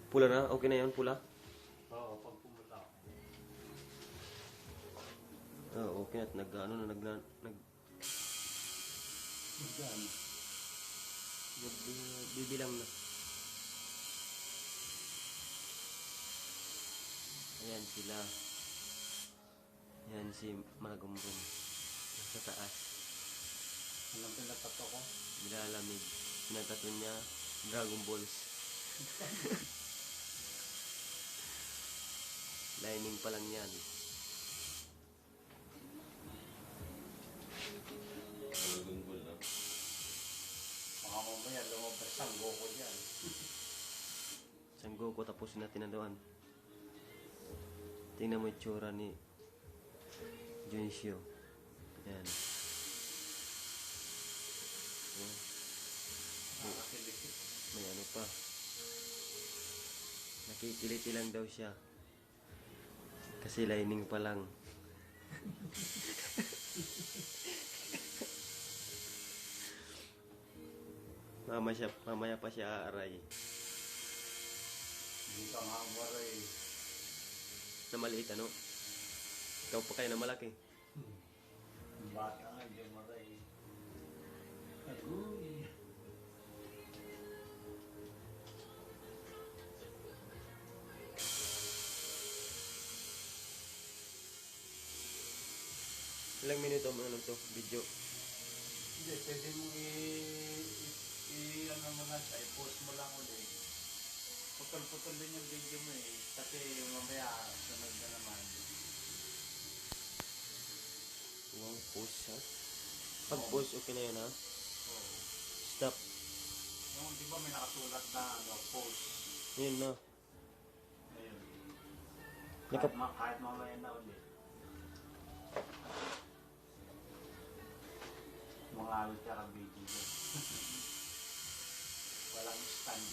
Pula na? Okay na yun, pula? Oo, pag pumula ako. Okay na. Magkano? Bibilang na. Ayan sila. Ayan si Magumbong. Sa taas. Anong pinatato ko? Nilalamig. Pinatato niya Dragon Balls. Lining pa lang yan. Dragon Ball na. Baka mamaya lumabas ang Goku dyan. Sanggo ko tapos na tinadoan. Tingnan mo yung tsura ni Junshio. Ayan. Ayan. Nakakilikit. May ano pa. Nakikiliti lang daw siya. Kasi lining pa lang. Mamaya pa siya aaray. Hindi ka nga waray. Na maliit ano? Ikaw pa kayo na malaki. Ang bata nga, hindi waray. Agoy. Ilang minuto mo ano to? Video. Hindi, pwede mo ano mo na siya, i-post mo lang ulit. Putol-putol din yung video mo eh. Kasi yung mamaya, sunod na naman. Wow, post ha? Pag post, okay na yun ha? Oo. Stop. Yung di ba may nakasulat na post. Yun na. Ayun. Naka- Kahit mamaya na ulit. Mga awit ka video. Walang stand